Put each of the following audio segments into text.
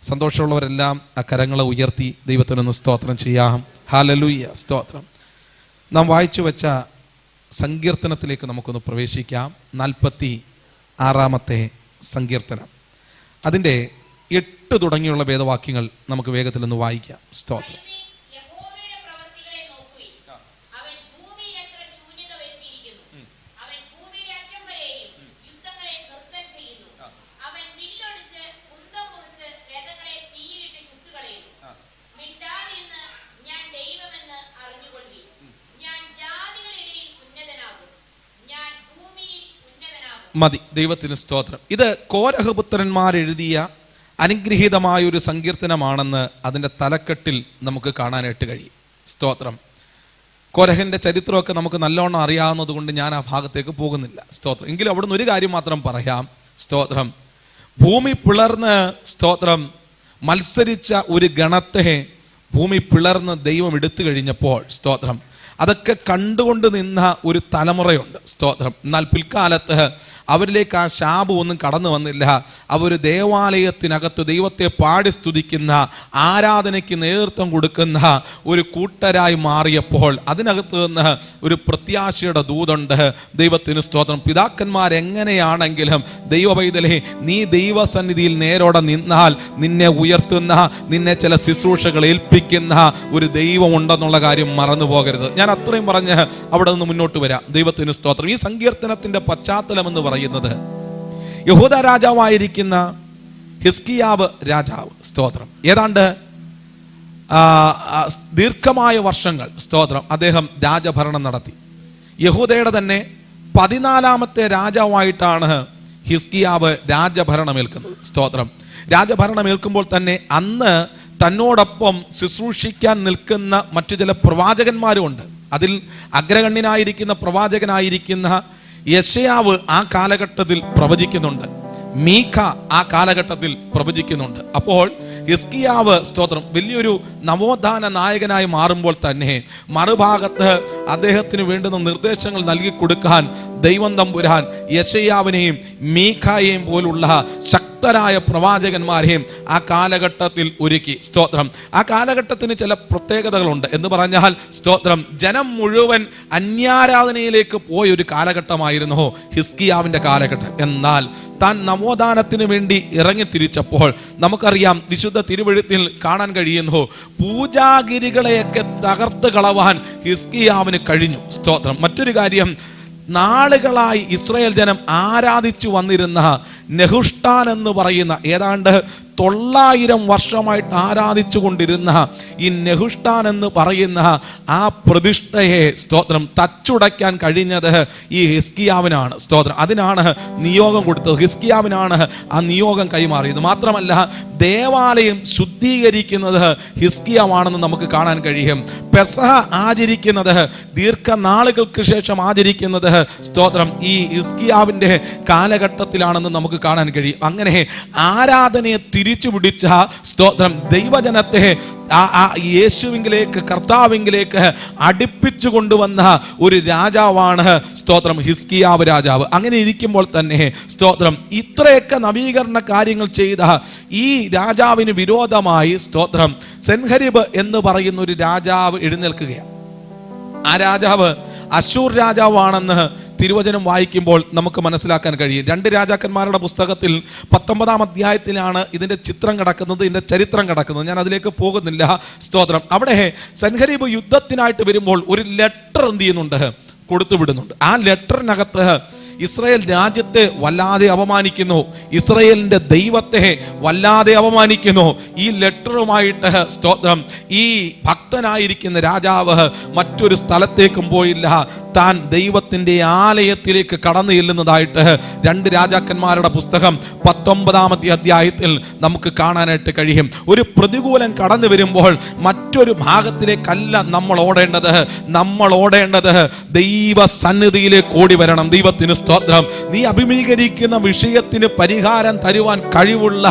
സന്തോഷമുള്ളവരെല്ലാം ആ കരങ്ങളെ ഉയർത്തി ദൈവത്തിനൊന്ന് സ്തോത്രം ചെയ്യാം. ഹല്ലേലൂയ, സ്തോത്രം. നാം വായിച്ചു വെച്ച സങ്കീർത്തനത്തിലേക്ക് നമുക്കൊന്ന് പ്രവേശിക്കാം. 46-ാമത്തെ സങ്കീർത്തനം, അതിൻ്റെ 8 തുടങ്ങിയുള്ള വേദവാക്യങ്ങൾ നമുക്ക് വേഗത്തിലൊന്ന് വായിക്കാം. സ്തോത്രം. മതി, ദൈവത്തിന് സ്തോത്രം. ഇത് കോരഹ് പുത്രന്മാരെഴുതിയ അനുഗ്രഹീതമായൊരു സങ്കീർത്തനമാണെന്ന് അതിൻ്റെ തലക്കെട്ടിൽ നമുക്ക് കാണാനായിട്ട് കഴിയും. സ്തോത്രം. കോരഹിൻ്റെ ചരിത്രമൊക്കെ നമുക്ക് നല്ലോണം അറിയാവുന്നത് കൊണ്ട് ഞാൻ ആ ഭാഗത്തേക്ക് പോകുന്നില്ല. സ്തോത്രം. എങ്കിലും അവിടുന്ന് ഒരു കാര്യം മാത്രം പറയാം. സ്തോത്രം. ഭൂമി പിളർന്ന്, സ്തോത്രം, മത്സരിച്ച ഒരു ഗണത്തെ ഭൂമി പിളർന്ന് ദൈവം എടുത്തു കഴിഞ്ഞപ്പോൾ, സ്തോത്രം, അതൊക്കെ കണ്ടുകൊണ്ട് നിന്ന ഒരു തലമുറയുണ്ട്. സ്തോത്രം. എന്നാൽ പിൽക്കാലത്ത് അവരിലേക്ക് ആ ശാപം ഒന്നും കടന്നു വന്നില്ല. അവർ ദേവാലയത്തിനകത്ത് ദൈവത്തെ പാടി സ്തുതിക്കുന്ന, ആരാധനയ്ക്ക് നേതൃത്വം കൊടുക്കുന്ന ഒരു കൂട്ടരായി മാറിയപ്പോൾ അതിനകത്ത് നിന്ന് ഒരു പ്രത്യാശയുടെ ദൂതുണ്ട്. ദൈവത്തിന് സ്തോത്രം. പിതാക്കന്മാരെങ്ങനെയാണെങ്കിലും ദൈവ പൈതലേ, നീ ദൈവസന്നിധിയിൽ നേരോടെ നിന്നാൽ നിന്നെ ഉയർത്തുന്ന, നിന്നെ ചില ശുശ്രൂഷകൾ ഏൽപ്പിക്കുന്ന ഒരു ദൈവം ഉണ്ടെന്നുള്ള കാര്യം മറന്നു പോകരുത്. ഞാൻ അത്രയും പറഞ്ഞ് അവിടെ നിന്ന് മുന്നോട്ട് വരാം. ദൈവത്തിന് സ്തോത്രം. ഈ സങ്കീർത്തനത്തിന്റെ പശ്ചാത്തലം എന്ന് പറയുന്നത് യഹൂദ രാജാവായിരിക്കുന്ന ഹിസ്കിയാവ് രാജാവ്, സ്തോത്രം, ഏതാണ്ട് ദീർഘമായ വർഷങ്ങൾ, സ്തോത്രം, അദ്ദേഹം രാജഭരണം നടത്തി. യഹൂദയുടെ തന്നെ 14-ാമത്തെ രാജാവായിട്ടാണ് ഹിസ്കിയാവ് രാജഭരണമേൽക്കുന്നത്. സ്തോത്രം. രാജഭരണമേൽക്കുമ്പോൾ തന്നെ അന്ന് തന്നോടൊപ്പം ശുശ്രൂഷിക്കാൻ നിൽക്കുന്ന മറ്റു ചില പ്രവാചകന്മാരുമുണ്ട്. അതിൽ അഗ്രഗണ്യനായിരിക്കുന്ന പ്രവാചകനായിരിക്കുന്ന യെശയ്യാവ് ആ കാലഘട്ടത്തിൽ പ്രവചിക്കുന്നുണ്ട്. മീഖ ആ കാലഘട്ടത്തിൽ പ്രവചിക്കുന്നുണ്ട്. അപ്പോൾ ഹിസ്കിയാവ്, സ്തോത്രം, വലിയൊരു നവോത്ഥാന നായകനായി മാറുമ്പോൾ തന്നെ മറുഭാഗത്ത് അദ്ദേഹത്തിന് വേണ്ടുന്ന നിർദ്ദേശങ്ങൾ നൽകി കൊടുക്കാൻ ദൈവം തമ്പുരാൻ യെശയ്യാവിനെയും മീഖയെയും പോലുള്ള ശക്തരായ പ്രവാചകന്മാരെയും ആ കാലഘട്ടത്തിൽ ഒരുക്കി. സ്തോത്രം. ആ കാലഘട്ടത്തിന് ചില പ്രത്യേകതകളുണ്ട്. എന്ന് പറഞ്ഞാൽ, സ്തോത്രം, ജനം മുഴുവൻ അന്യാരാധനയിലേക്ക് പോയ ഒരു കാലഘട്ടമായിരുന്നു ഹിസ്കിയാവിന്റെ കാലഘട്ടം. എന്നാൽ താൻ നവോത്ഥാനത്തിന് വേണ്ടി ഇറങ്ങി തിരിച്ചപ്പോൾ നമുക്കറിയാം, വിശുദ്ധ തിരുവെഴുത്തിൽ കാണാൻ കഴിയുന്നു, പൂജാഗിരികളെയൊക്കെ തകർത്ത് കളവാൻ ഹിസ്കിയാവിന് കഴിഞ്ഞു. സ്തോത്രം. മറ്റൊരു കാര്യം, നാളുകളായി ഇസ്രായേൽ ജനം ആരാധിച്ചു വന്നിരുന്ന നെഹുഷ്ഠാൻ എന്ന് പറയുന്ന, ഏതാണ്ട് 900 വർഷമായിട്ട് ആരാധിച്ചു കൊണ്ടിരുന്ന ഈ നെഹുഷ്ഠാൻ എന്ന് പറയുന്ന ആ പ്രതിഷ്ഠയെ, സ്തോത്രം, തച്ചുടയ്ക്കാൻ കഴിഞ്ഞത് ഈ ഹിസ്കിയാവിനാണ്. സ്തോത്രം. അതിനാണ് നിയോഗം കൊടുത്തത്. ഹിസ്കിയാവിനാണ് ആ നിയോഗം കൈമാറിയത്. മാത്രമല്ല, ദേവാലയം ശുദ്ധീകരിക്കുന്നത് ഹിസ്കിയാവാണെന്ന് നമുക്ക് കാണാൻ കഴിയും. പെസഹ ആചരിക്കുന്നത്, ദീർഘനാളുകൾക്ക് ശേഷം ആചരിക്കുന്നത്, സ്തോത്രം, ഈ ഹിസ്കിയാവിന്റെ കാലഘട്ടത്തിലാണെന്ന് നമുക്ക് കാണാൻ കഴിയും. അങ്ങനെ ആരാധനയെ തിരിച്ചു പിടിച്ച, സ്തോത്രം, ദൈവജനത്തെ യേശുവിങ്കിലേക്ക്, കർത്താവിങ്കിലേക്ക് അടുപ്പിച്ചു കൊണ്ടുവന്ന ഒരു രാജാവാണ്, സ്തോത്രം, ഹിസ്കിയാവ് രാജാവ്. അങ്ങനെ ഇരിക്കുമ്പോൾ തന്നെ, സ്തോത്രം, ഇത്രയൊക്കെ നവീകരണ കാര്യങ്ങൾ ചെയ്ത ഈ രാജാവിന് വിരോധമായി, സ്തോത്രം, സെൻഹരിബ് എന്ന് പറയുന്ന ഒരു രാജാവ് എഴുന്നേൽക്കുകയാണ്. ആ രാജാവ് അശൂർ രാജാവാണെന്ന് തിരുവചനം വായിക്കുമ്പോൾ നമുക്ക് മനസ്സിലാക്കാൻ കഴിയും. 2 രാജാക്കന്മാരുടെ പുസ്തകത്തിൽ 19-ാം അധ്യായത്തിലാണ് ഇതിന്റെ ചിത്രം കിടക്കുന്നത്, ഇതിന്റെ ചരിത്രം കിടക്കുന്നത്. ഞാൻ അതിലേക്ക് പോകുന്നില്ല. സ്തോത്രം. അവിടെ സെൻഹരീബ് യുദ്ധത്തിനായിട്ട് വരുമ്പോൾ ഒരു ലെറ്റർ എന്ത് ചെയ്യുന്നുണ്ട്, കൊടുത്തുവിടുന്നുണ്ട്. ആ ലെറ്ററിനകത്ത് ഇസ്രായേൽ രാജ്യത്തെ വല്ലാതെ അപമാനിക്കുന്നു, ഇസ്രായേലിന്റെ ദൈവത്തെ വല്ലാതെ അപമാനിക്കുന്നു. ഈ ലെറ്ററുമായിട്ട്, സ്തോത്രം, ഈ ഭക്തനായിരിക്കുന്ന രാജാവ് മറ്റൊരു സ്ഥലത്തേക്കും പോയില്ല. താൻ ദൈവത്തിന്റെ ആലയത്തിലേക്ക് കടന്നു ചെല്ലുന്നതായിട്ട് 2 രാജാക്കന്മാരുടെ പുസ്തകം 19-ാമത്തെ അധ്യായത്തിൽ നമുക്ക് കാണാനായിട്ട് കഴിയും. ഒരു പ്രതികൂലം കടന്നു വരുമ്പോൾ മറ്റൊരു ഭാഗത്തിലേക്കല്ല നമ്മൾ ഓടേണ്ടത്. നമ്മൾ ഓടേണ്ടത് ദൈവ സന്നിധിയിലേക്ക് ഓടി വരണം. ദൈവത്തിന് സ്തോത്രം. നീ അഭിമുഖീകരിക്കുന്ന വിഷയത്തിന് പരിഹാരം തരുവാൻ കഴിവുള്ള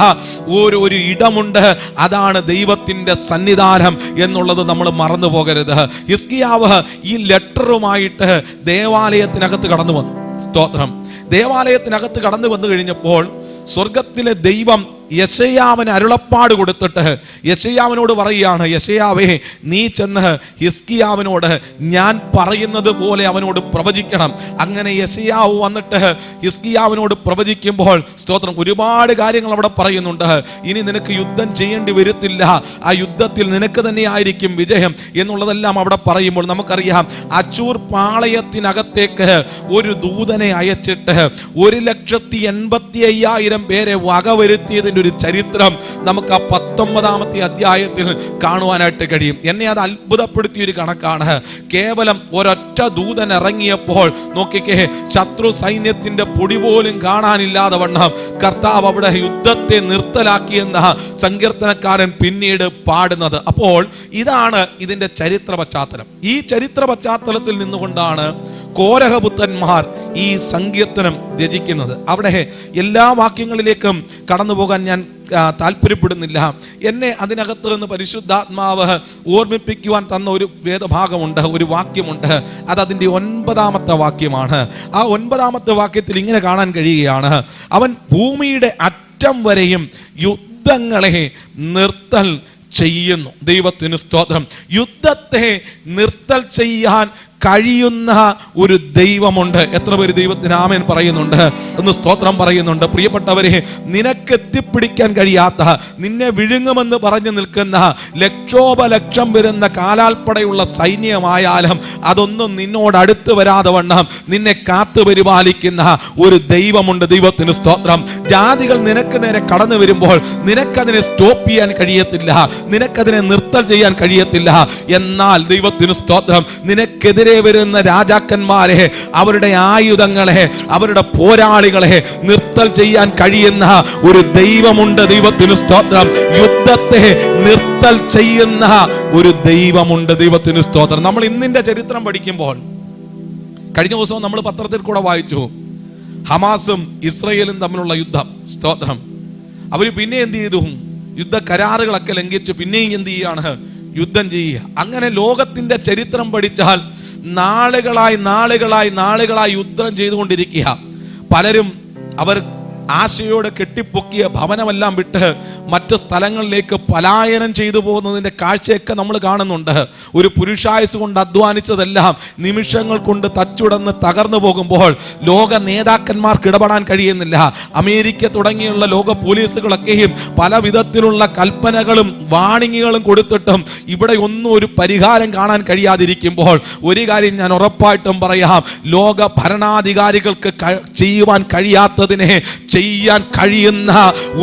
ഒരു ഇടമുണ്ട്. അതാണ് ദൈവത്തിന്റെ സന്നിധാനം എന്നുള്ളത് നമ്മൾ മറന്നു പോകരുത്. ഹിസ്കിയാവ് ഈ ലെറ്ററുമായിട്ട് ദേവാലയത്തിനകത്ത് കടന്നു വന്നു. സ്തോത്രം. ദേവാലയത്തിനകത്ത് കടന്നു വന്നു കഴിഞ്ഞപ്പോൾ സ്വർഗത്തിലെ ദൈവം യെശയ്യാവിന് അരുളപ്പാട് കൊടുത്തിട്ട് യെശയ്യാവിനോട് പറയുകയാണ്, യെശയ്യാവേ, നീ ചെന്ന് ഹിസ്കിയാവിനോട് ഞാൻ പറയുന്നത് പോലെ അവനോട് പ്രവചിക്കണം. അങ്ങനെ യെശയ്യാവ് വന്നിട്ട് ഹിസ്കിയാവിനോട് പ്രവചിക്കുമ്പോൾ സ്തോത്രം, ഒരുപാട് കാര്യങ്ങൾ അവിടെ പറയുന്നുണ്ട്. ഇനി നിനക്ക് യുദ്ധം ചെയ്യേണ്ടി വരത്തില്ല, ആ യുദ്ധത്തിൽ നിനക്ക് തന്നെ ആയിരിക്കും വിജയം എന്നുള്ളതെല്ലാം അവിടെ പറയുമ്പോൾ നമുക്കറിയാം, അശൂർ പാളയത്തിനകത്തേക്ക് ഒരു ദൂതനെ അയച്ചിട്ട് 1,85,000 പേരെ വകവരുത്തിയതിൻ്റെ ഒരു ചരിത്രം നമുക്ക് ആ 19-ാമത്തെ അധ്യായത്തിൽ കാണുവാനായിട്ട് കഴിയും. എന്നെ അത് അത്ഭുതപ്പെടുത്തിയ ഒരു കണക്കാണ്. കേവലം ഒരൊറ്റ ദൂതൻ ഇറങ്ങിയപ്പോൾ നോക്കിക്കേ, ശത്രു സൈന്യത്തിന്റെ പൊടി പോലും കാണാനില്ലാതെ വണ്ണം കർത്താവ് അവിടെ യുദ്ധത്തെ നിർത്തലാക്കിയെന്ന സങ്കീർത്തനക്കാരൻ പിന്നീട് പാടുന്നത്. അപ്പോൾ ഇതാണ് ഇതിന്റെ ചരിത്ര പശ്ചാത്തലം. ഈ ചരിത്ര പശ്ചാത്തലത്തിൽ നിന്നുകൊണ്ടാണ് കോരഹപുത്രന്മാർ ഈ സങ്കീർത്തനം രചിക്കുന്നത്. അവിടെ എല്ലാ വാക്യങ്ങളിലേക്കും കടന്നു പോകാൻ ഞാൻ താല്പര്യപ്പെടുന്നില്ല. എന്നെ അതിനകത്ത് നിന്ന് പരിശുദ്ധാത്മാവ് ഓർമ്മിപ്പിക്കുവാൻ തന്ന ഒരു വേദഭാഗമുണ്ട്, ഒരു വാക്യമുണ്ട്. അത് അതിൻ്റെ 9-ാമത്തെ വാക്യമാണ്. ആ 9-ാമത്തെ വാക്യത്തിൽ ഇങ്ങനെ കാണാൻ കഴിയുകയാണ്, അവൻ ഭൂമിയുടെ അറ്റം വരെയും യുദ്ധങ്ങളെ നിർത്തൽ ചെയ്യുന്നു. ദൈവത്തിന് സ്തോത്രം. യുദ്ധത്തെ നിർത്തൽ ചെയ്യാൻ കഴിയുന്ന ഒരു ദൈവമുണ്ട്. എത്ര പേര് ദൈവത്തിന് ആമേൻ പറയുന്നുണ്ട്? ഒന്ന് സ്തോത്രം പറയുന്നുണ്ട്. പ്രിയപ്പെട്ടവരെ, നിനക്ക് എത്തിപ്പിടിക്കാൻ കഴിയാത്ത, നിന്നെ വിഴുങ്ങുമെന്ന് പറഞ്ഞു നിൽക്കുന്ന ലക്ഷോപലക്ഷം വരുന്ന കാലാൽപ്പടയുള്ള സൈന്യമായാലും അതൊന്നും നിന്നോട് അടുത്ത് വരാതെ വണ്ണം നിന്നെ കാത്തു പരിപാലിക്കുന്ന ഒരു ദൈവമുണ്ട്. ദൈവത്തിന് സ്തോത്രം. ജാതികൾ നിനക്ക് നേരെ കടന്നു വരുമ്പോൾ നിനക്കതിനെ സ്റ്റോപ്പ് ചെയ്യാൻ കഴിയത്തില്ല, നിനക്കതിനെ നിർത്തൽ ചെയ്യാൻ കഴിയത്തില്ല. എന്നാൽ ദൈവത്തിന് സ്തോത്രം, നിനക്കെതിരെ വരുന്ന രാജാക്കന്മാരെ, അവരുടെ ആയുധങ്ങളെ, അവരുടെ പോരാളികളെ നിർത്തൽ ചെയ്യാൻ കഴിയുന്ന ഒരു ദൈവമുണ്ട്. ദൈവത്തിന് സ്തോത്രം. യുദ്ധത്തെ നിർത്തൽ ചെയ്യുന്ന ഒരു ദൈവമുണ്ട്. ദൈവത്തിന് സ്തോത്രം. നമ്മൾ ഇന്നിന്റെ ചരിത്രം പഠിക്കുമ്പോൾ, കഴിഞ്ഞ ദിവസവും നമ്മൾ പത്രത്തിൽ കൂടെ വായിച്ചു, ഹമാസും ഇസ്രയേലും തമ്മിലുള്ള യുദ്ധം. സ്തോത്രം. അവര് പിന്നെ എന്ത് ചെയ്തു? യുദ്ധ കരാറുകളൊക്കെ ലംഘിച്ച് പിന്നെയും എന്ത് ചെയ്യാണ്? യുദ്ധം ചെയ്യുക. അങ്ങനെ ലോകത്തിന്റെ ചരിത്രം പഠിച്ചാൽ നാളുകളായി യുദ്ധം ചെയ്തുകൊണ്ടിരിക്കുക. പലരും അവർ ആശയോടെ കെട്ടിപ്പൊക്കിയ ഭവനമെല്ലാം വിട്ട് മറ്റ് സ്ഥലങ്ങളിലേക്ക് പലായനം ചെയ്തു പോകുന്നതിൻ്റെ കാഴ്ചയൊക്കെ നമ്മൾ കാണുന്നുണ്ട്. ഒരു പുരുഷായുസ് കൊണ്ട് അധ്വാനിച്ചതെല്ലാം നിമിഷങ്ങൾ കൊണ്ട് തച്ചുടന്ന് തകർന്നു പോകുമ്പോൾ ലോക നേതാക്കന്മാർക്ക് ഇടപെടാൻ കഴിയുന്നില്ല. അമേരിക്ക തുടങ്ങിയുള്ള ലോക പോലീസുകളൊക്കെയും പല വിധത്തിലുള്ള കൽപ്പനകളും വാണിങ്ങുകളും കൊടുത്തിട്ടും ഇവിടെ ഒന്നും ഒരു പരിഹാരം കാണാൻ കഴിയാതിരിക്കുമ്പോൾ ഒരു കാര്യം ഞാൻ ഉറപ്പായിട്ടും പറയാം, ലോക ഭരണാധികാരികൾക്ക് ചെയ്യുവാൻ കഴിയാത്തതിനെ ചെയ്യാൻ കഴിയുന്ന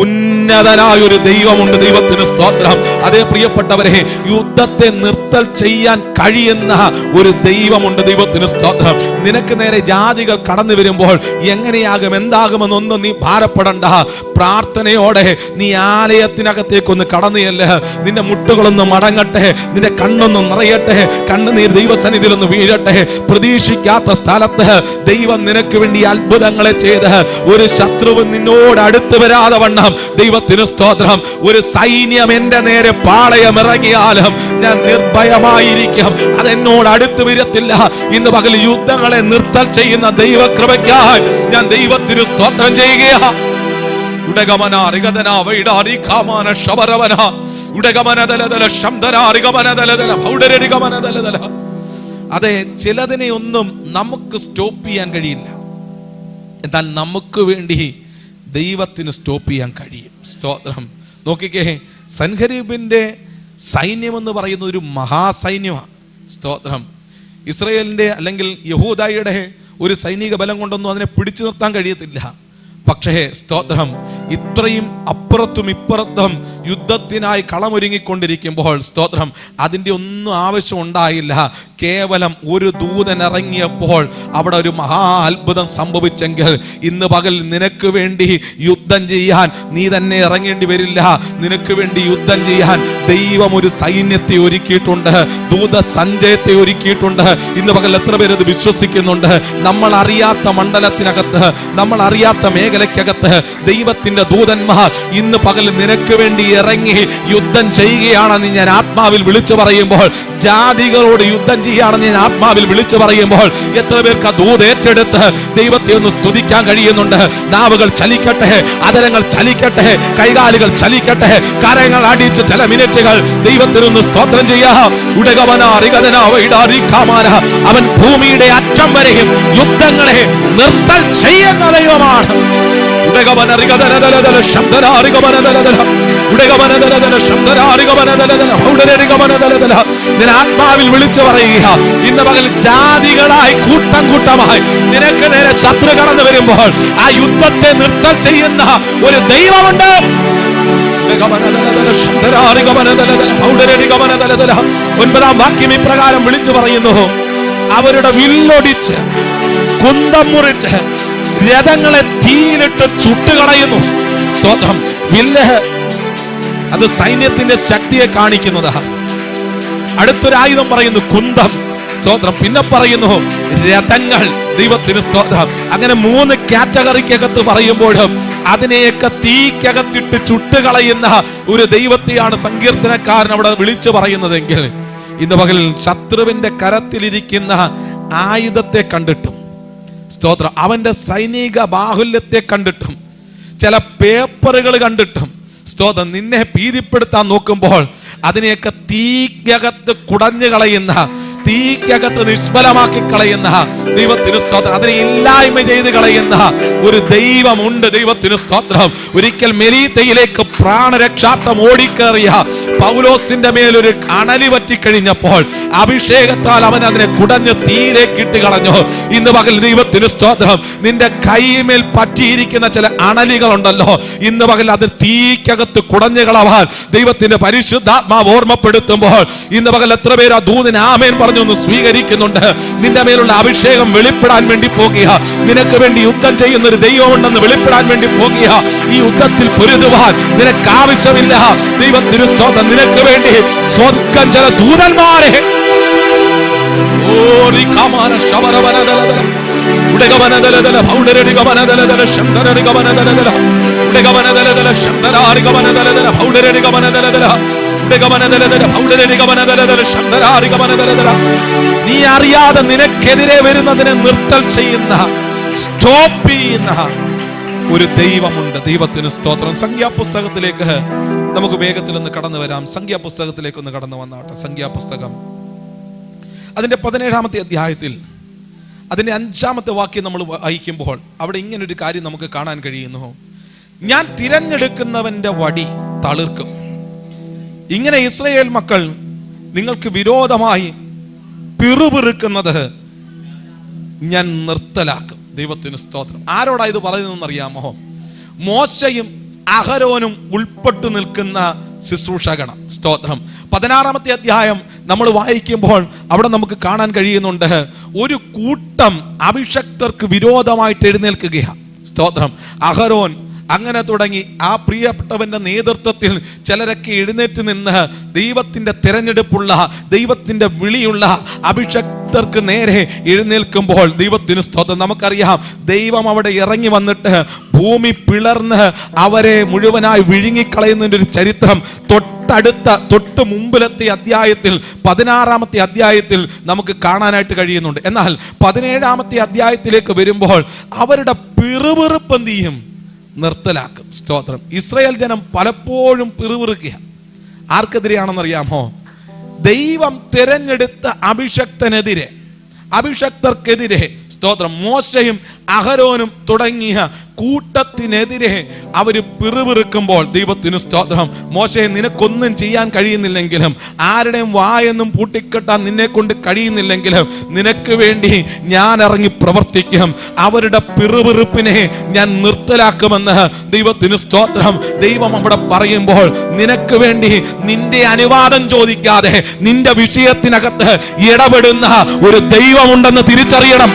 ഉന്നതനായ ഒരു ദൈവമുണ്ട്. ദൈവത്തിന് സ്തോത്രം. അതേ പ്രിയപ്പെട്ടവരെ, യുദ്ധത്തെ നിർത്തൽ ചെയ്യാൻ കഴിയുന്ന ഒരു ദൈവമുണ്ട്. ദൈവത്തിന് സ്തോത്രം. നിനക്ക് നേരെ ജാതികൾ കടന്നു വരുമ്പോൾ എങ്ങനെയാകും, എന്താകുമെന്നൊന്നും നീ ഭാരപ്പെടണ്ട. പ്രാർത്ഥനയോടെ നീ ആലയത്തിനകത്തേക്കൊന്ന് കടന്നുയല്ല. നിന്റെ മുട്ടുകളൊന്ന് മടങ്ങട്ടെ, നിന്റെ കണ്ണൊന്ന് നിറയട്ടെ, കണ്ണുനീർ ദൈവസന്നിധിയിലൊന്ന് വീഴട്ടെ. പ്രതീക്ഷിക്കാത്ത സ്ഥലത്ത് ദൈവം നിനക്ക് വേണ്ടി അത്ഭുതങ്ങളെ ചെയ്ത് ഒരു ശത്രുവ് നിന്നോട് അടുത്ത് വരാതെ വണ്ണം, ദൈവത്തിന് സ്തോത്രം, ഒരു സൈന്യം എന്റെ നേരെ പാളയം ഇറങ്ങിയാലും ഞാൻ നിർഭയമായിരിക്കും, അതെന്നോട് അടുത്ത് വരത്തില്ല. ഇന്ന് പകൽ യുദ്ധങ്ങളെ നിർത്തൽ ചെയ്യുന്ന ദൈവകൃപയ്ക്കായി ഞാൻ ദൈവത്തിന് സ്തോത്രം ചെയ്യുകയാണ്. അതെ, ചിലതിനെ ഒന്നും നമുക്ക് സ്റ്റോപ്പ് ചെയ്യാൻ കഴിയില്ല, എന്നാൽ നമുക്ക് വേണ്ടി ദൈവത്തിന് സ്റ്റോപ്പ് ചെയ്യാൻ കഴിയും. സ്തോത്രം. നോക്കിക്കേ, സൻഹരീബിന്റെ സൈന്യമെന്ന് പറയുന്ന ഒരു മഹാസൈന്യമാണ്. സ്തോത്രം. ഇസ്രയേലിന്റെ അല്ലെങ്കിൽ യഹൂദായുടെ ഒരു സൈനിക ബലം കൊണ്ടൊന്നും അതിനെ പിടിച്ചു നിർത്താൻ കഴിയത്തില്ല. പക്ഷേ സ്തോത്രം, ഇത്രയും അപ്പുറത്തും ഇപ്പുറത്തും യുദ്ധത്തിനായി കളമൊരുങ്ങിക്കൊണ്ടിരിക്കുമ്പോൾ സ്തോത്രം, അതിൻ്റെ ഒന്നും ആവശ്യം ഉണ്ടായില്ല. കേവലം ഒരു ദൂതൻ ഇറങ്ങിയപ്പോൾ അവിടെ ഒരു മഹാ അത്ഭുതം സംഭവിച്ചെങ്കിൽ ഇന്ന് പകൽ നിനക്ക് വേണ്ടി യുദ്ധം ചെയ്യാൻ നീ തന്നെ ഇറങ്ങേണ്ടി വരില്ല. നിനക്ക് വേണ്ടി യുദ്ധം ചെയ്യാൻ ദൈവം ഒരു സൈന്യത്തെ ഒരുക്കിയിട്ടുണ്ട്, ദൂത സഞ്ചയത്തെ ഒരുക്കിയിട്ടുണ്ട്. ഇന്ന് പകൽ എത്ര പേര് അത് വിശ്വസിക്കുന്നുണ്ട്? നമ്മൾ അറിയാത്ത മണ്ഡലത്തിനകത്ത്, നമ്മൾ അറിയാത്ത മേഖലയ്ക്കകത്ത് ദൈവത്തിന്റെ ദൂതന്മാർ ഇന്ന് പകൽ നിനക്ക് വേണ്ടി ഇറങ്ങി യുദ്ധം ചെയ്യുകയാണെന്ന് ഞാൻ ആത്മാവിൽ വിളിച്ചു പറയുമ്പോൾ, ജാതികളോട് യുദ്ധം ചെയ്യുകയാണെന്ന് ഞാൻ ആത്മാവിൽ വിളിച്ചു പറയുമ്പോൾ എത്ര പേർക്ക് ആ ദൂത് ഏറ്റെടുത്ത് ദൈവത്തെ ഒന്ന് സ്തുതിക്കാൻ കഴിയുന്നുണ്ട്? നാവുകൾ ചലിക്കട്ടെ, അതരങ്ങൾ ചലിക്കട്ടെ, കൈകാലുകൾ ചലിക്കട്ടെ, കരങ്ങൾ അടിച്ച് ചില മിനിറ്റുകൾ ദൈവത്തിനൊന്ന് സ്തോത്രം ചെയ്യാം. അവൻ ഭൂമിയുടെ അറ്റം വരെയും യുദ്ധങ്ങളെ നിർത്തൽ ചെയ്യുന്ന ദൈവമാണ്. ആത്മാവിൽ വിളിച്ചു പറയുക, ഇന്ന് പകൽ ജാതികളായി കൂട്ടം കൂട്ടമായി നിനക്ക് നേരെ ശത്രു കടന്നു വരുമ്പോൾ ആ യുദ്ധത്തെ നിർത്തൽ ചെയ്യുന്ന ഒരു ദൈവമുണ്ട്. 9-ാം വാക്യം ഇപ്രകാരം വിളിച്ചു പറയുന്നു: അവരുടെ വില്ലൊടിച്ച് കുന്തം മുറിച്ച് രഥങ്ങളെ തീയിലിട്ട് ചുട്ടുകളയുന്നു. സ്തോത്രം. വില്ല് അത് സൈന്യത്തിന്റെ ശക്തിയെ കാണിക്കുന്നതാണ്. അടുത്തൊരായുധം പറയുന്നു കുന്തം. സ്തോത്രം. പിന്നെ പറയുന്നു രഥങ്ങൾ. ദൈവത്തിന് സ്തോത്രം. അങ്ങനെ 3 കാറ്റഗറിക്കകത്ത് പറയുമ്പോഴും അതിനെയൊക്കെ തീക്കകത്തിട്ട് ചുട്ടുകളയുന്ന ഒരു ദൈവത്തെയാണ് സങ്കീർത്തനക്കാരൻ അവിടെ വിളിച്ചു പറയുന്നതെങ്കിൽ, ഇന്ന് പകൽ ശത്രുവിന്റെ കരത്തിലിരിക്കുന്ന ആയുധത്തെ കണ്ടിട്ടും, സ്തോത്രം, അവന്റെ സൈനിക ബാഹുല്യത്തെ കണ്ടിട്ടും, ചില പേപ്പറുകൾ കണ്ടിട്ടും, സ്തോത്രം, നിന്നെ ഭീതിപ്പെടുത്താൻ നോക്കുമ്പോൾ അതിനെയൊക്കെ തീക്കകത്ത് കുടഞ്ഞു കളയുന്ന, തീക്കകത്ത് നിഷ്ഫലമാക്കി കളയുന്ന ദൈവത്തിന് സ്തോത്രം, അതിനെ ഇല്ലായ്മ ചെയ്ത് കളയുന്ന ഒരു ദൈവമുണ്ട്. ദൈവത്തിന് സ്തോത്രം. ഒരിക്കൽ മെലീത്തയിലേക്ക് പ്രാണരക്ഷാർത്ഥം ഓടിക്കേറിയ പൗലോസിന്റെ മേലൊരു അണലി പറ്റിക്കഴിഞ്ഞപ്പോൾ അഭിഷേകത്താൽ അവൻ അതിനെ കുടഞ്ഞ് തീയിലേക്ക് ഇട്ട് കളഞ്ഞു. ഇന്ന് പകൽ ദൈവത്തിന് സ്തോത്രം, നിന്റെ കൈമേൽ പറ്റിയിരിക്കുന്ന ചില അണലികളുണ്ടല്ലോ, ഇന്ന് പകൽ അത് തീക്കകത്ത് കുടഞ്ഞു കളവാൻ ദൈവത്തിന്റെ പരിശുദ്ധാത്മാവ് ഓർമ്മപ്പെടുത്തുമ്പോൾ ഇന്ന് പകൽ എത്ര പേര് ആ ദൂതന് ആമേൻ പറഞ്ഞൊന്ന് സ്വീകരിക്കുന്നുണ്ട്? നിന്റെ മേലുള്ള അഭിഷേകം വെളിപ്പെടാൻ വേണ്ടി പോകുക, നിനക്ക് വേണ്ടി യുദ്ധം ചെയ്യുന്ന ഒരു ദൈവമുണ്ടെന്ന് വെളിപ്പെടാൻ വേണ്ടി പോകുക. ഈ യുദ്ധത്തിൽ പൊരുതുവാൻ നിനക്ക് ആവശ്യമില്ല. ദൈവത്തിന് സ്തോത്രം. നിനക്ക് വേണ്ടി സ്വർഗ്ഗം ചില ദൂതന്മാരെ നീ അറിയാതെ നിനക്കെതിരെ വരുന്നതിനെ നിർത്തൽ ചെയ്യുന്ന, സ്റ്റോപ്പ് ചെയ്യുന്ന ഒരു ദൈവമുണ്ട്. ദൈവത്തിന് സ്തോത്രം. സംഖ്യാപുസ്തകത്തിലേക്ക് നമുക്ക് വേഗത്തിൽ ഒന്ന് കടന്നു വരാം. സംഖ്യാപുസ്തകത്തിലേക്ക് ഒന്ന് കടന്നു വന്നാട്ടെ. സംഖ്യാപുസ്തകം അതിന്റെ 17-ാമത്തെ അധ്യായത്തിൽ അതിന്റെ 5-ാമത്തെ വാക്യം നമ്മൾ വായിക്കുമ്പോൾ അവിടെ ഇങ്ങനൊരു കാര്യം നമുക്ക് കാണാൻ കഴിയുന്നു: ഞാൻ തിരഞ്ഞെടുക്കുന്നവന്റെ വടി തളിർക്കും. ഇങ്ങനെ ഇസ്രായേൽ മക്കൾ നിങ്ങൾക്ക് വിരോധമായി പിറുപിറുക്കുന്നത് ഞാൻ നിർത്തലാക്കും. ദൈവത്തിന് സ്തോത്രം. ആരോടാ ഇത് പറയുന്നതെന്ന് അറിയാമോ? മോശയും അഹരോനും ഉൾപ്പെട്ടു നിൽക്കുന്ന ശുശ്രൂഷകണം. സ്തോത്രം. 16-ാമത്തെ അധ്യായം നമ്മൾ വായിക്കുമ്പോൾ അവിടെ നമുക്ക് കാണാൻ കഴിയുന്നുണ്ട്, ഒരു കൂട്ടം അഭിഷക്തർക്ക് വിരോധമായിട്ട് എഴുന്നേൽക്കുകയാണ്. സ്തോത്രം. അഹരോൻ അങ്ങനെ തുടങ്ങി ആ പ്രിയപ്പെട്ടവന്റെ നേതൃത്വത്തിൽ ചിലരൊക്കെ എഴുന്നേറ്റ് നിന്ന് ദൈവത്തിന്റെ തിരഞ്ഞെടുപ്പുള്ള, ദൈവത്തിന്റെ വിളിയുള്ള അഭിഷക്തർക്ക് നേരെ എഴുന്നേൽക്കുമ്പോൾ ദൈവത്തിന് സ്തോത്രം. നമുക്കറിയാം, ദൈവം അവിടെ ഇറങ്ങി വന്നിട്ട് ഭൂമി പിളർന്ന് അവരെ മുഴുവനായി വിഴുങ്ങിക്കളയുന്നതിൻ്റെ ഒരു ചരിത്രം തൊട്ട് മുമ്പിലത്തെ അധ്യായത്തിൽ 16-ാമത്തെ അധ്യായത്തിൽ നമുക്ക് കാണാനായിട്ട് കഴിയുന്നുണ്ട്. എന്നാൽ 17-ാമത്തെ അധ്യായത്തിലേക്ക് വരുമ്പോൾ അവരുടെ പിറുപിറുപ്പെന്തിയും നിർത്തലാക്കും. സ്തോത്രം. ഇസ്രായേൽ ജനം പലപ്പോഴും പിറുപിറുക്കുക. ആർക്കെതിരെയാണെന്നറിയാമോ? ദൈവം തിരഞ്ഞെടുത്ത അഭിഷക്തർക്കെതിരെ. സ്തോത്രം. മോശയും അഹരോനും തുടങ്ങിയ കൂട്ടത്തിനെതിരെ അവര് പിറുപിറുക്കുമ്പോൾ ദൈവത്തിന് സ്തോത്രം. മോശയെ, നിനക്കൊന്നും ചെയ്യാൻ കഴിയുന്നില്ലെങ്കിലും, ആരുടെയും വായൊന്നും പൂട്ടിക്കെട്ടാൻ നിന്നെ കൊണ്ട് കഴിയുന്നില്ലെങ്കിലും നിനക്ക് വേണ്ടി ഞാൻ ഇറങ്ങി പ്രവർത്തിക്കും. അവരുടെ പിറുപിറുപ്പിനെ ഞാൻ നിർത്തലാക്കുമെന്ന് ദൈവത്തിന് സ്തോത്രം. ദൈവം അവിടെ പറയുമ്പോൾ നിനക്ക് വേണ്ടി നിന്റെ അനുവാദം ചോദിക്കാതെ നിന്റെ വിഷയത്തിനകത്ത് ഇടപെടുന്ന ഒരു ദൈവമുണ്ടെന്ന് തിരിച്ചറിയണം.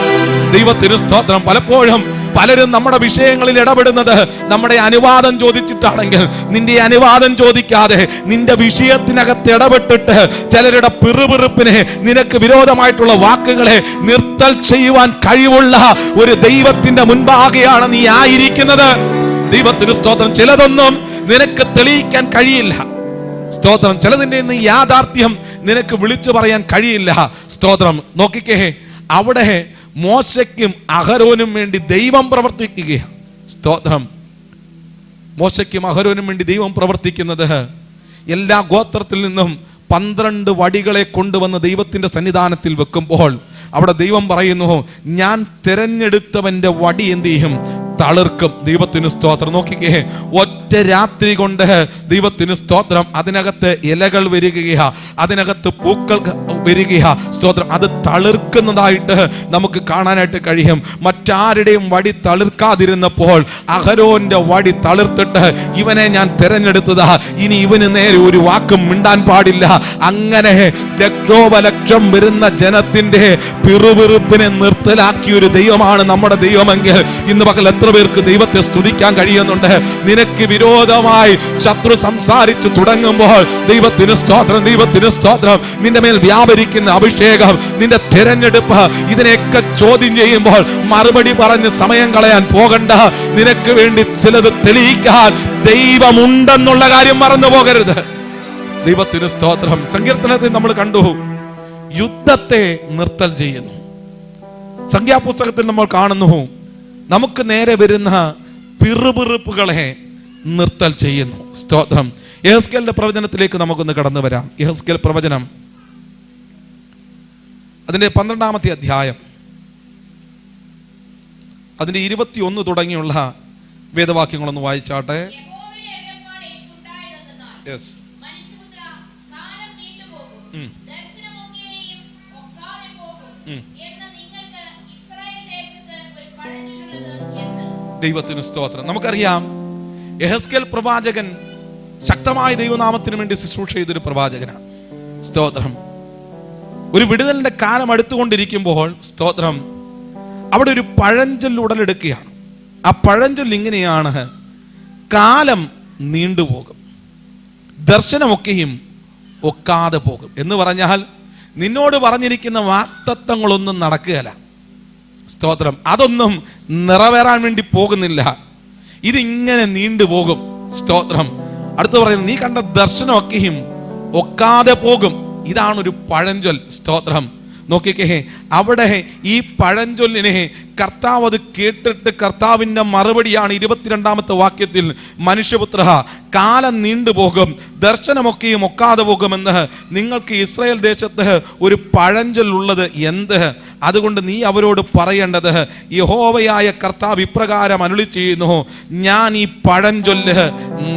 ദൈവത്തിന് സ്തോത്രം. പലപ്പോഴും പലരും നമ്മുടെ വിഷയങ്ങളിൽ ഇടപെടുന്നത് നമ്മുടെ അനുവാദം ചോദിച്ചിട്ടാണെങ്കിൽ, നിന്റെ അനുവാദം ചോദിക്കാതെ നിന്റെ വിഷയത്തിനകത്ത് ഇടപെട്ടിട്ട് ചിലരുടെ പിറുപിറുപ്പിനെ, നിനക്ക് വിരോധമായിട്ടുള്ള വാക്കുകളെ നിർത്തൽ ചെയ്യുവാൻ കഴിവുള്ള ഒരു ദൈവത്തിന്റെ മുൻപാകെയാണ് നീ ആയിരിക്കുന്നത്. ദൈവത്തിന് സ്തോത്രം. ചിലതൊന്നും നിനക്ക് തെളിയിക്കാൻ കഴിയില്ല. സ്തോത്രം. ചിലതിന്റെ യാഥാർത്ഥ്യം നിനക്ക് വിളിച്ചു പറയാൻ കഴിയില്ല. സ്തോത്രം. നോക്കിക്കേ, അവിടെ മോശയ്ക്കും അഹരോനും വേണ്ടി ദൈവം പ്രവർത്തിക്കുകയാണ്. സ്തോത്രം. മോശയ്ക്കും അഹരോനും വേണ്ടി ദൈവം പ്രവർത്തിക്കുന്നത്, എല്ലാ ഗോത്രത്തിൽ നിന്നും 12 വടികളെ കൊണ്ടുവന്ന് ദൈവത്തിന്റെ സന്നിധാനത്തിൽ വെക്കുമ്പോൾ അവിടെ ദൈവം പറയുന്നു, ഞാൻ തിരഞ്ഞെടുത്തവന്റെ വടി എന്ത് ചെയ്യും? തളിർക്കും. ദൈവത്തിന് സ്തോത്രം. നോക്കിക്കേ, ഒറ്റ രാത്രി കൊണ്ട് ദൈവത്തിന് സ്തോത്രം, അതിനകത്ത് ഇലകൾ വരികയാ, അതിനകത്ത് പൂക്കൾ വരികയാ. സ്തോത്രം. അത് തളിർക്കുന്നതായിട്ട് നമുക്ക് കാണാനായിട്ട് കഴിയും. മറ്റാരുടെയും വടി തളിർക്കാതിരുന്നപ്പോൾ അഹരോന്റെ വടി തളിർത്തിട്ട്, ഇവനെ ഞാൻ തിരഞ്ഞെടുത്തതാ, ഇനി ഇവന് നേരെ ഒരു വാക്കും മിണ്ടാൻ പാടില്ല. അങ്ങനെ ലക്ഷോപലക്ഷം വരുന്ന ജനത്തിന്റെ പിറുപിറുപ്പിനെ നിർത്തലാക്കിയ ഒരു ദൈവമാണ് നമ്മുടെ ദൈവമെങ്കിൽ ഇന്ന് പകൽ എത്ര പേർക്ക് ദൈവത്തെ സ്തുതിക്കാൻ കഴിയുന്നുണ്ട്? നിനക്ക് വിരോധമായി ശത്രു സംസാരിച്ചു തുടങ്ങുമ്പോൾ ദൈവത്തിന് സ്തോത്രം, ദൈവത്തിന് സ്തോത്രം. നിന്റെ മേൽ വ്യാപരിക്കുന്ന അഭിഷേകം, നിന്റെ തിരഞ്ഞെടുപ്പ്, ഇതിനെയൊക്കെ ചോദ്യം ചെയ്യുമ്പോൾ മറുപടി പറഞ്ഞ് സമയം കളയാൻ പോകണ്ട. നിനക്ക് വേണ്ടി ചിലത് തെളിയിക്കാൻ ദൈവമുണ്ടെന്നുള്ള കാര്യം മറന്നു പോകരുത്. ദൈവത്തിന് സ്തോത്രം. സങ്കീർത്തനത്തിൽ നമ്മൾ കണ്ടു, യുദ്ധത്തെ നിർത്തൽ ചെയ്യുന്നു. സംഖ്യാപുസ്തകത്തിൽ നമ്മൾ കാണുന്നു, നമുക്ക് നേരെ വരുന്ന പിറുപിറുപ്പുകളെ നിർത്തൽ ചെയ്യുന്നു. സ്തോത്രം. യെഹെസ്കേലിന്റെ പ്രവചനത്തിലേക്ക് നമുക്കൊന്ന് കടന്നു വരാം. യെഹെസ്കേൽ പ്രവചനം അതിന്റെ 12-ാമത്തെ അധ്യായം, അതിന്റെ 21 തുടങ്ങിയുള്ള വേദവാക്യങ്ങളൊന്ന് വായിച്ചാട്ടെ. യെസ്. ദൈവത്തിന് സ്തോത്രം. നമുക്കറിയാം, യെഹെസ്കേൽ പ്രവാചകൻ ശക്തമായ ദൈവനാമത്തിന് വേണ്ടി ശുശ്രൂഷ ചെയ്തൊരു പ്രവാചകനാണ്. സ്തോത്രം. ഒരു വിടുതലിന്റെ കാലം അടുത്തുകൊണ്ടിരിക്കുമ്പോൾ, സ്തോത്രം, അവിടെ ഒരു പഴഞ്ചൊല്ല് ഉടലെടുക്കുകയാണ്. ആ പഴഞ്ചൊല്ല് ഇങ്ങനെയാണ്: കാലം നീണ്ടുപോകും, ദർശനമൊക്കെയും ഒക്കാതെ പോകും. എന്ന് പറഞ്ഞാൽ, നിന്നോട് പറഞ്ഞിരിക്കുന്ന വാഗ്ദത്തങ്ങളൊന്നും നടക്കുകയില്ല. സ്തോത്രം. അതൊന്നും നിറവേറാൻ വേണ്ടി പോകുന്നില്ല. ഇതിങ്ങനെ നീണ്ടുപോകും. സ്തോത്രം. അടുത്ത് പറയുന്നത്, നീ കണ്ട ദർശനമൊക്കെയും ഒക്കാതെ പോകും. ഇതാണ് ഒരു പഴഞ്ചൊൽ. സ്തോത്രം. നോക്കിക്കേ, അവിടെ ഈ പഴഞ്ചൊല്ലിനെ കർത്താവ് അത് കേട്ടിട്ട് കർത്താവിന്റെ മറുപടിയാണ് 22-ാമത്തെ വാക്യത്തിൽ, മനുഷ്യപുത്ര, കാലം നീണ്ടുപോകും, ദർശനമൊക്കെയും ഒക്കാതെ പോകുമെന്ന് നിങ്ങൾക്ക് ഇസ്രായേൽ ദേശത്ത് ഒരു പഴഞ്ചൊല്ലുള്ളത് എന്ത്? അതുകൊണ്ട് നീ അവരോട് പറയേണ്ടത്, യഹോവയായ കർത്താവ് ഇപ്രകാരം അരുളി ചെയ്യുന്നു, ഞാൻ ഈ പഴഞ്ചൊല്ല്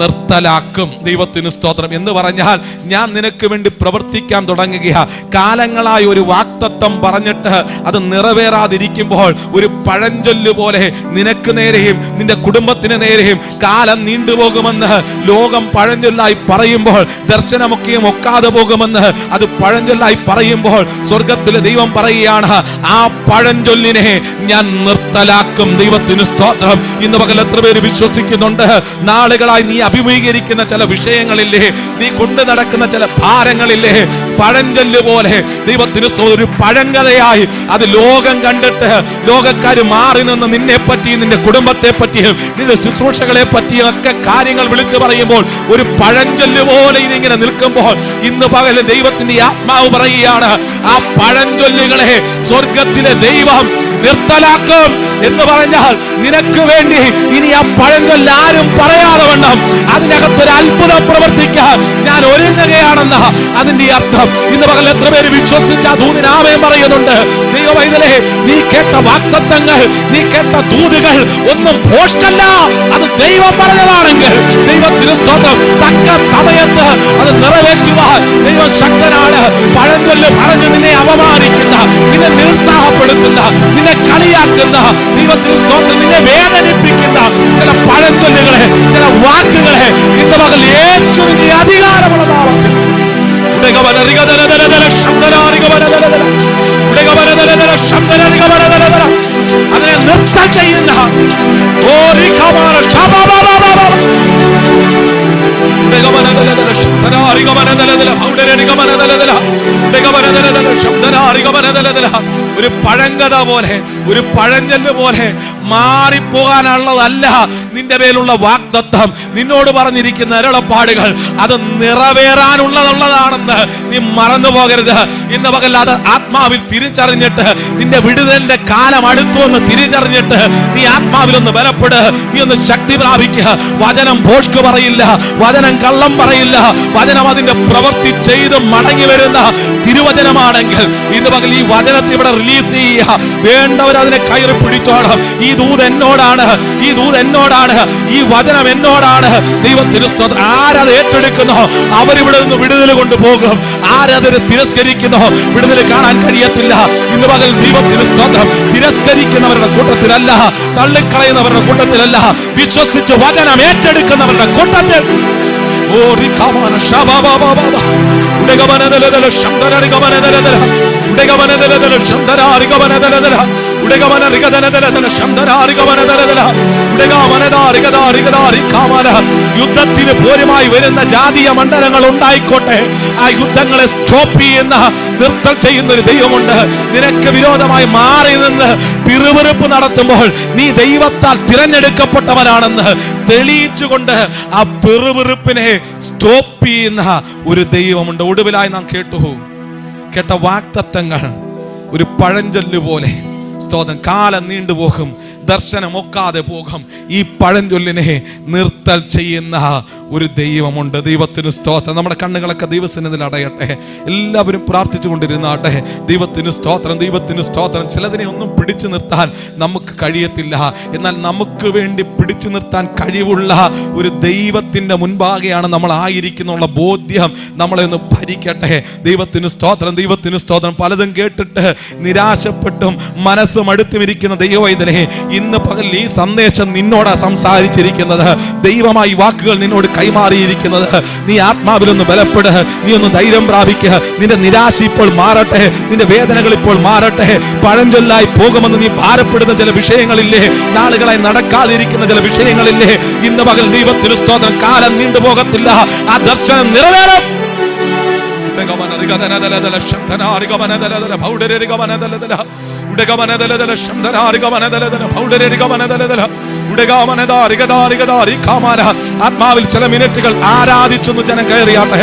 നിർത്തലാക്കും. ദൈവത്തിന് സ്തോത്രം. എന്ന് പറഞ്ഞാൽ, ഞാൻ നിനക്ക് വേണ്ടി പ്രവർത്തിക്കാൻ തുടങ്ങുകയാ. കാലങ്ങളായി ഒരു വാഗ്ദത്തം പറഞ്ഞിട്ട് അത് നിറവേറാതിരിക്കുമ്പോൾ ഒരു പഴഞ്ചൊല്ല് പോലെ നിനക്ക് നേരെയും നിന്റെ കുടുംബത്തിന് നേരെയും കാലം നീണ്ടുപോകുമെന്ന് ലോകം പഴഞ്ചൊല്ലായി പറയുമ്പോൾ, ദർശനമൊക്കെയും ഒക്കാതെ പോകുമെന്ന് അത് പഴഞ്ചൊല്ലായി പറയുമ്പോൾ, സ്വർഗത്തിലെ ദൈവം പറയുകയാണ്, ആ പഴഞ്ചൊല്ലിനെ ഞാൻ നിർത്തലാക്കും. ദൈവത്തിന് സ്തോത്രം. ഇന്ന് പകൽ എത്ര പേര് വിശ്വസിക്കുന്നുണ്ട്? നാളുകളായി നീ അഭിമുഖീകരിക്കുന്ന ചില വിഷയങ്ങളില്ലേ, നീ കൊണ്ടു നടക്കുന്ന ചില ഭാരങ്ങളില്ലേ, പഴഞ്ചൊല്ല് പോലെ ദൈവത്തിന് ഒരു പഴങ്കഥയായി അത് ലോകം കണ്ടിട്ട് ലോകക്കാര് മാറി നിന്ന് നിന്നെ പറ്റിയും നിന്റെ കുടുംബത്തെ പറ്റിയും നിന്റെ ശുശ്രൂഷകളെ പറ്റിയും ഒക്കെ കാര്യങ്ങൾ വിളിച്ചു പറയുമ്പോൾ ഒരു പഴഞ്ചൊല്ല് പോലെ ഇതിങ്ങനെ നിൽക്കുമ്പോൾ, ഇന്ന് പകൽ ദൈവത്തിന്റെ ആത്മാവ് പറയുകയാണ്, ആ പഴഞ്ചൊല്ലുകളെ സ്വർഗത്തിലെ ദൈവം നിർത്തലാക്കും. എന്ന് പറഞ്ഞാൽ, നിനക്ക് വേണ്ടി ഇനി ആ പഴഞ്ചൊല്ല് ആരും പറയാതെ വണ്ണം അതിനകത്തൊരു അത്ഭുതം പ്രവർത്തിക്കാൻ ഞാൻ ഒരുങ്ങുകയാണെന്ന അതിന്റെ അർത്ഥം. ഇന്ന് പകൽ എത്ര പേര് വിശ്വസിച്ച ദൂതിന് ആമേൻ പറയുന്നുണ്ട്? ദൈവമൈതലേ, നീ കേട്ട വാഗ്ദത്തങ്ങൾ, നീ കേട്ട ദൂതുകൾ ഒന്നും ഭോഷ്കല്ല. അത് ദൈവം പറഞ്ഞതാണെങ്കിൽ ദൈവത്തിന് സ്തോത്രം. തക്ക സമയത്ത് അത് നിറവേറ്റുവാൻ ദൈവം ശക്തനാണ്. പഴഞ്ചൊല്ല് പറഞ്ഞ് നിന്നെ അപമാനിക്കുന്ന, നിന്നെ നിരുത്സാഹപ്പെടുത്തുന്ന, നിന്നെ കളിയാക്കുന്ന, ദൈവത്തിന് സ്തോത്രം, നിന്നെ വേദനിപ്പിക്കുന്ന ചില പഴഞ്ചൊല്ലുകളെ, ചില വാക്കുകളെ ഇന്ന് പകൽ യേശുവിന്റെ അധികാരമുള്ള നാമത്തിൽ അതിനെ നിർത്തൽ ചെയ്യുന്ന ഒരു പഴങ്കഥ പോലെ, ഒരു പഴഞ്ചൊല്ല് പോലെ മാറിപ്പോകാനുള്ളതല്ല നിന്റെ മേലുള്ള വാഗ്ദത്തം. നിന്നോട് പറഞ്ഞിരിക്കുന്ന അരുളപ്പാടുകൾ അത് നിറവേറാനുള്ളതാണെന്ന് നീ മറന്നു പോകരുത്. ഇന്ന് പകൽ അത് ആത്മാവിൽ തിരിച്ചറിഞ്ഞിട്ട് നിന്റെ വിടുതലിന്റെ കാലം അടുത്തു എന്ന് തിരിച്ചറിഞ്ഞിട്ട് നീ ആത്മാവിലൊന്ന് ബലപ്പെട്, നീ ഒന്ന് ശക്തി പ്രാപിക്കുക. വചനം ഭോഷ്ക് പറയില്ല, വചനം കള്ളം പറയില്ല, വചനം അതിന്റെ പ്രവൃത്തി ചെയ്ത് മടങ്ങി വരുന്ന തിരുവചനമാണെങ്കിൽ ഇന്ന് പകൽ ഈ വചനത്തെ ഇവിടെ റിലീസ് ചെയ്യുക. വേണ്ടവർ അതിനെ കയറി പിടിച്ചോണം. ഈ ദൂത് എന്നോടാണ്, ഈ ദൂത് എന്നോടാണ്, ഈ വചനം എന്നോടാണ്. ദൈവത്തിന് സ്തോത്രം. ആരത് ഏറ്റെടുക്കുന്നോ അവരിവിടെ നിന്ന് വിടുതൽ കൊണ്ടുപോകും. ആരതിനെ തിരസ്കരിക്കുന്നോ വിടുതൽ കാണാൻ കഴിയത്തില്ല. ഇന്ന് പകൽ ദൈവത്തിന് സ്തോത്രം. തിരസ്കരിക്കുന്നവരുടെ കൂട്ടത്തിലല്ല, തള്ളിക്കളയുന്നവരുടെ കൂട്ടത്തിലല്ല, വിശ്വസിച്ച് വചനം ഏറ്റെടുക്കുന്നവരുടെ കൂട്ടത്തിൽ. ഓ റിഖാമാന ശബബബബബ ഉടഗമനദലദല ശംദരരിഗമനദലദല ഉടഗമനദലദല ശംദരാരിഗമനദലദല ഉടഗമനരിഗദലദല ശംദരാരിഗമനദലദല ഉടഗമനദാരിഗദാരിഗദാരിഖാമാന. യുദ്ധത്തിന് പോരുമായി വരുന്ന ജാതീയ മണ്ഡലങ്ങൾ ഉണ്ടായിക്കോട്ടെ, ആ യുദ്ധങ്ങളെ സ്റ്റോപ്പ് ചെയ്യുന്ന, നിർത്തൽ ചെയ്യുന്ന ഒരു ദൈവമുണ്ട്. നിനക്ക് വിരോധമായി മാറി നിന്ന് പിറുപിറുപ്പ് നടത്തുമ്പോൾ നീ ദൈവത്താൽ തിരഞ്ഞെടുക്കപ്പെട്ടവനാണെന്ന് തെളിയിച്ചുകൊണ്ട് ആ പിറുപിറുപ്പിനെ സ്റ്റോപ്പ് ചെയ്യുന്ന ഒരു ദൈവമുണ്ട്. ഒടുവിലായി നാം കേട്ട വാഗ്ദത്തങ്ങൾ ഒരു പഴഞ്ചൊല്ല് പോലെ സ്തോത്രം. കാലം നീണ്ടുപോകും, ദർശനം ഒക്കാതെ പോകും. ഈ പഴഞ്ചൊല്ലിനെ നിർത്തൽ ചെയ്യുന്ന ഒരു ദൈവമുണ്ട്. ദൈവത്തിന് സ്തോത്രം. നമ്മുടെ കണ്ണുകളൊക്കെ ദൈവസന്നിധിയിൽ അടയട്ടെ. എല്ലാവരും പ്രാർത്ഥിച്ചു കൊണ്ടിരുന്നാട്ടെ. ദൈവത്തിന് സ്തോത്രം, ദൈവത്തിന് സ്തോത്രം. ചിലതിനെ ഒന്നും പിടിച്ചു നിർത്താൻ നമുക്ക് കഴിയത്തില്ല. എന്നാൽ നമുക്ക് വേണ്ടി പിടിച്ചു നിർത്താൻ കഴിവുള്ള ഒരു ദൈവത്തിന്റെ മുൻപാകെയാണ് നമ്മൾ ആയിരിക്കുന്നുള്ള ബോധ്യം നമ്മളെ ഒന്ന് ഭരിക്കട്ടെ. ദൈവത്തിന് സ്തോത്രം, ദൈവത്തിന് സ്തോത്രം. പലതും കേട്ടിട്ട് നിരാശപ്പെട്ടും മനസ്സും അടുത്തുമിരിക്കുന്ന ദൈവവൈദ്യനെ ഇന്ന് പകൽ ഈ സന്ദേശം നിന്നോടാ സംസാരിച്ചിരിക്കുന്നത്. ദൈവമായി വാക്കുകൾ നിന്നോട് കൈമാറിയിരിക്കുന്നത്. നീ ആത്മാവിലൊന്ന് ബലപ്പെടുക, നീ ഒന്ന് ധൈര്യം പ്രാപിക്കുക. നിന്റെ നിരാശ ഇപ്പോൾ മാറട്ടെ, നിന്റെ വേദനകൾ ഇപ്പോൾ മാറട്ടെ. പഴഞ്ചൊല്ലായി പോകുമെന്ന് നീ ഭാരപ്പെടുന്ന ചില വിഷയങ്ങളില്ലേ, നാളുകളായി നടക്കാതിരിക്കുന്ന ചില വിഷയങ്ങളില്ലേ, ഇന്ന് പകൽ ദൈവത്തിന് സ്തോത്രം. കാലം നീണ്ടുപോകത്തില്ല, ആ ദർശനം നിറവേറും. ആത്മാവിൽ ചില മിനിറ്റുകൾ ആരാധിച്ചൊന്ന് ജനം കയറിയാട്ടെ.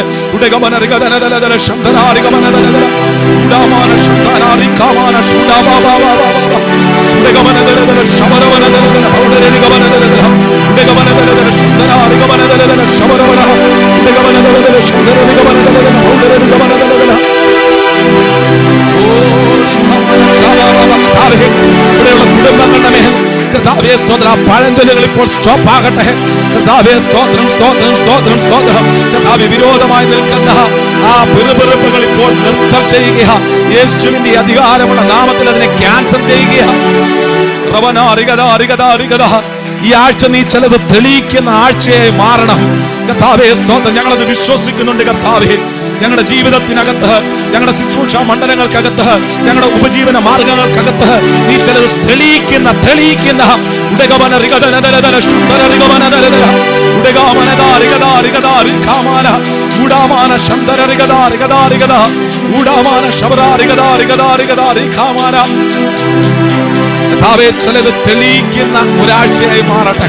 കുടുംബങ്ങളുടെ മേൽ കർത്താവേ സ്തോത്രം. പഴഞ്ചൊല്ലുകൾ ഇപ്പോൾ സ്റ്റോപ്പ് ആകട്ടെ. കർത്താവേ സ്തോത്രം, സ്തോത്രം, സ്തോത്രം, സ്തോത്രം. കർത്താവേ വിരോധമായി നിൽക്കുന്ന ആ പിറുപിറുപ്പുകൾ ഇപ്പോൾ നിർത്തൽ ചെയ്യുക. യേശുവിന്റെ അധികാരമുള്ള നാമത്തിൽ അതിനെ ക്യാൻസൽ ചെയ്യുക. ഈ ആഴ്ച നീ ചിലത് തെളിയിക്കുന്ന ആഴ്ചയായി മാറണം. കർത്താവേ സ്തോത്രം. ഞങ്ങളത് വിശ്വസിക്കുന്നുണ്ട് കർത്താവേ. ഞങ്ങളുടെ ജീവിതത്തിനകത്ത്, ഞങ്ങളുടെ ശുശ്രൂഷ മണ്ഡലങ്ങൾക്കകത്ത്, ഞങ്ങളുടെ ഉപജീവന മാർഗങ്ങൾക്കകത്ത് നീ ചിലത് തെളിയിക്കുന്ന ചിലത് തെളിയിക്കുന്ന ഒരാഴ്ചയായി മാറട്ടെ.